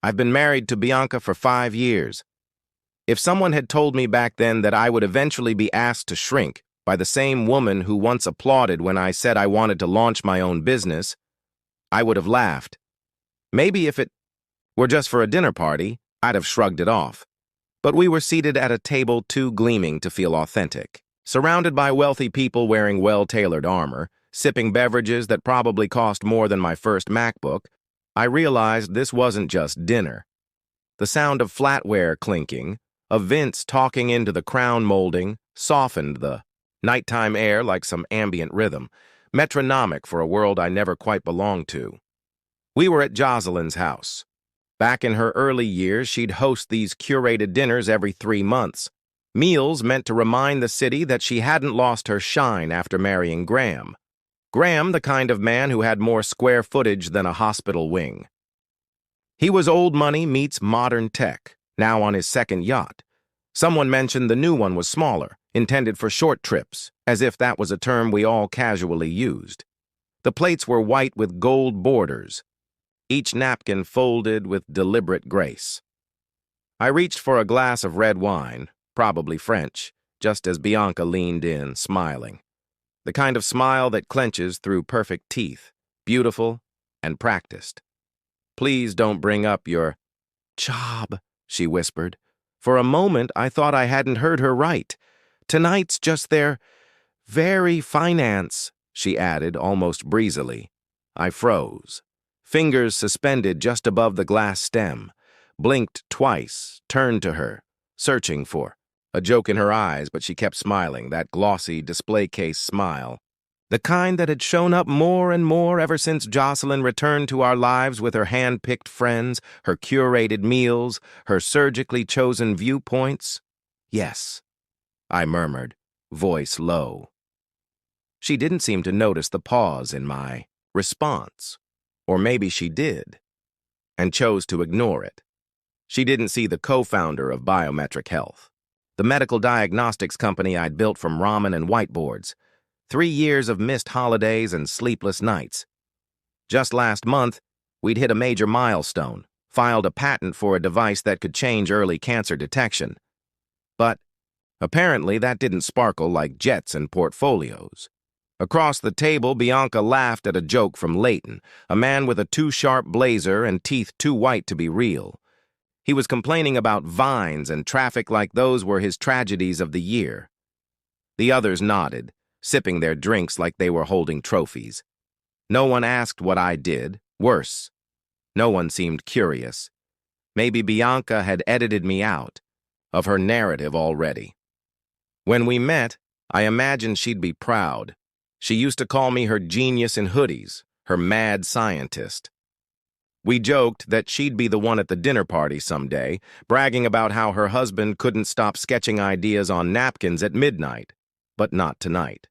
I've been married to Bianca for 5 years. If someone had told me back then that I would eventually be asked to shrink by the same woman who once applauded when I said I wanted to launch my own business, I would have laughed. Maybe if it were just for a dinner party, I'd have shrugged it off. But we were seated at a table too gleaming to feel authentic, surrounded by wealthy people wearing well-tailored armor, sipping beverages that probably cost more than my first MacBook. I realized this wasn't just dinner. The sound of flatware clinking, of Vince talking into the crown molding, softened the nighttime air like some ambient rhythm, metronomic for a world I never quite belonged to. We were at Jocelyn's house. Back in her early years, she'd host these curated dinners every 3 months, meals meant to remind the city that she hadn't lost her shine after marrying Graham. Graham, the kind of man who had more square footage than a hospital wing. He was old money meets modern tech, now on his second yacht. Someone mentioned the new one was smaller, intended for short trips, as if that was a term we all casually used. The plates were white with gold borders, each napkin folded with deliberate grace. I reached for a glass of red wine, probably French, just as Bianca leaned in, smiling. The kind of smile that clenches through perfect teeth, beautiful and practiced. "Please don't bring up your job," she whispered. For a moment, I thought I hadn't heard her right. "Tonight's just their very finance," she added, almost breezily. I froze, fingers suspended just above the glass stem, blinked twice, turned to her, searching for a joke in her eyes, but she kept smiling, that glossy display case smile. The kind that had shown up more and more ever since Jocelyn returned to our lives with her hand-picked friends, her curated meals, her surgically chosen viewpoints. "Yes," I murmured, voice low. She didn't seem to notice the pause in my response. Or maybe she did, and chose to ignore it. She didn't see the co-founder of Biometric Health, the medical diagnostics company I'd built from ramen and whiteboards. 3 years of missed holidays and sleepless nights. Just last month, we'd hit a major milestone, filed a patent for a device that could change early cancer detection. But apparently that didn't sparkle like jets and portfolios. Across the table, Bianca laughed at a joke from Leighton, a man with a too-sharp blazer and teeth too white to be real. He was complaining about vines and traffic like those were his tragedies of the year. The others nodded, sipping their drinks like they were holding trophies. No one asked what I did. Worse, no one seemed curious. Maybe Bianca had edited me out of her narrative already. When we met, I imagined she'd be proud. She used to call me her genius in hoodies, her mad scientist. We joked that she'd be the one at the dinner party someday, bragging about how her husband couldn't stop sketching ideas on napkins at midnight. But not tonight.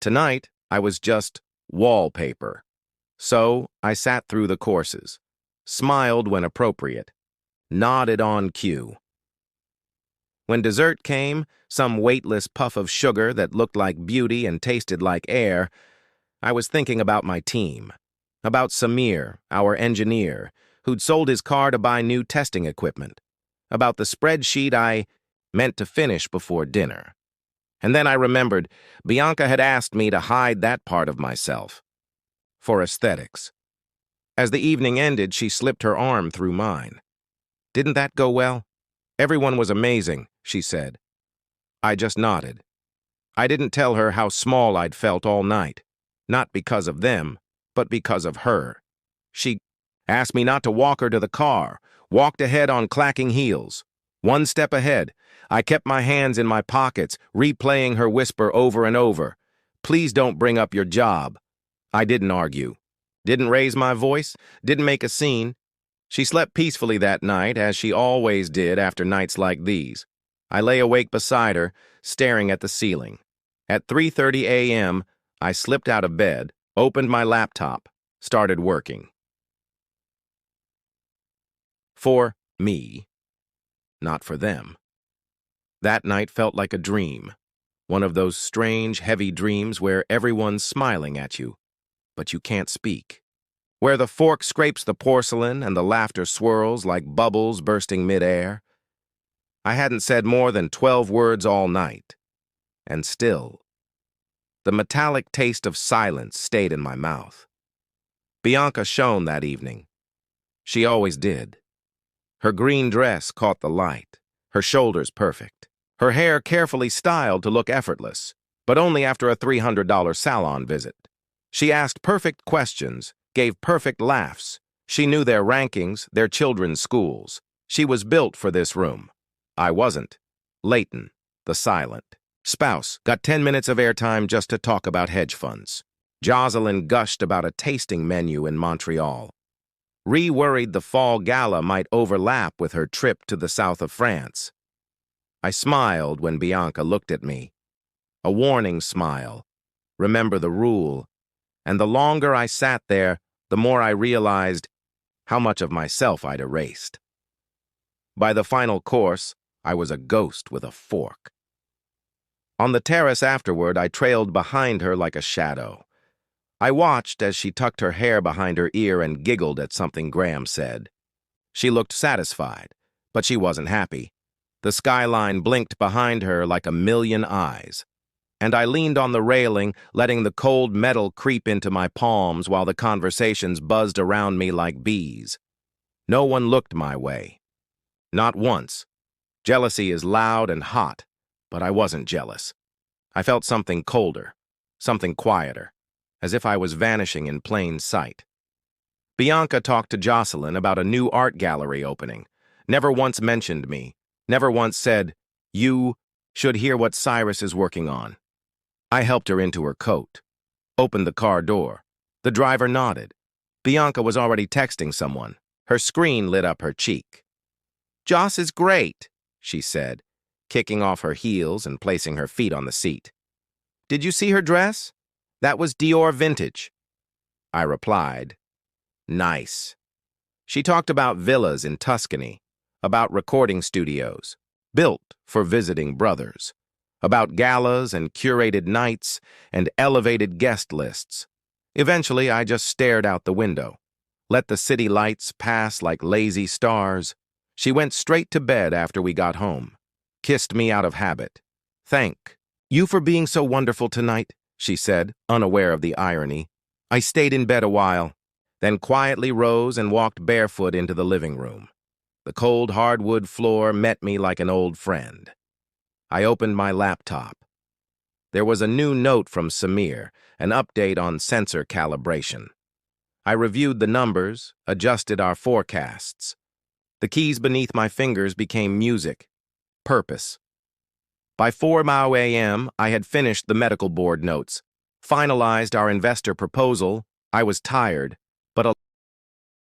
Tonight, I was just wallpaper. So I sat through the courses, smiled when appropriate, nodded on cue. When dessert came, some weightless puff of sugar that looked like beauty and tasted like air, I was thinking about my team, about Samir, our engineer, who'd sold his car to buy new testing equipment, about the spreadsheet I meant to finish before dinner. And then I remembered Bianca had asked me to hide that part of myself. For aesthetics. As the evening ended, she slipped her arm through mine. "Didn't that go well?" "Everyone was amazing," she said. I just nodded. I didn't tell her how small I'd felt all night. Not because of them, but because of her. She asked me not to walk her to the car, walked ahead on clacking heels. One step ahead, I kept my hands in my pockets, replaying her whisper over and over. "Please don't bring up your job." I didn't argue. Didn't raise my voice, didn't make a scene. She slept peacefully that night, as she always did after nights like these. I lay awake beside her, staring at the ceiling. At 3:30 a.m., I slipped out of bed, opened my laptop, started working. For me, not for them. That night felt like a dream, one of those strange, heavy dreams where everyone's smiling at you, but you can't speak. where the fork scrapes the porcelain and the laughter swirls like bubbles bursting midair. I hadn't said more than 12 words all night, and still, the metallic taste of silence stayed in my mouth. Bianca shone that evening. She always did. Her green dress caught the light, her shoulders perfect, her hair carefully styled to look effortless, but only after a $300 salon visit. She asked perfect questions, gave perfect laughs. She knew their rankings, their children's schools. She was built for this room. I wasn't. Leighton, the silent spouse, got 10 minutes of airtime just to talk about hedge funds. Jocelyn gushed about a tasting menu in Montreal. Ree worried the fall gala might overlap with her trip to the south of France. I smiled when Bianca looked at me. A warning smile. Remember the rule. And the longer I sat there, the more I realized how much of myself I'd erased. By the final course, I was a ghost with a fork. On the terrace afterward, I trailed behind her like a shadow. I watched as she tucked her hair behind her ear and giggled at something Graham said. She looked satisfied, but she wasn't happy. The skyline blinked behind her like a million eyes. And I leaned on the railing, letting the cold metal creep into my palms while the conversations buzzed around me like bees. No one looked my way. Not once. Jealousy is loud and hot, but I wasn't jealous. I felt something colder, something quieter, as if I was vanishing in plain sight. Bianca talked to Jocelyn about a new art gallery opening, never once mentioned me, never once said, "You should hear what Cyrus is working on." I helped her into her coat, opened the car door. The driver nodded. Bianca was already texting someone. Her screen lit up her cheek. "Joss is great," she said, kicking off her heels and placing her feet on the seat. "Did you see her dress? That was Dior vintage." I replied, "Nice." She talked about villas in Tuscany, about recording studios, built for visiting brothers, about galas and curated nights and elevated guest lists. Eventually, I just stared out the window, let the city lights pass like lazy stars. She went straight to bed after we got home, kissed me out of habit. "Thank you for being so wonderful tonight," she said, unaware of the irony. I stayed in bed a while, then quietly rose and walked barefoot into the living room. The cold hardwood floor met me like an old friend. I opened my laptop. There was a new note from Samir, an update on sensor calibration. I reviewed the numbers, adjusted our forecasts. The keys beneath my fingers became music, purpose. By 4 a.m., I had finished the medical board notes, finalized our investor proposal. I was tired, but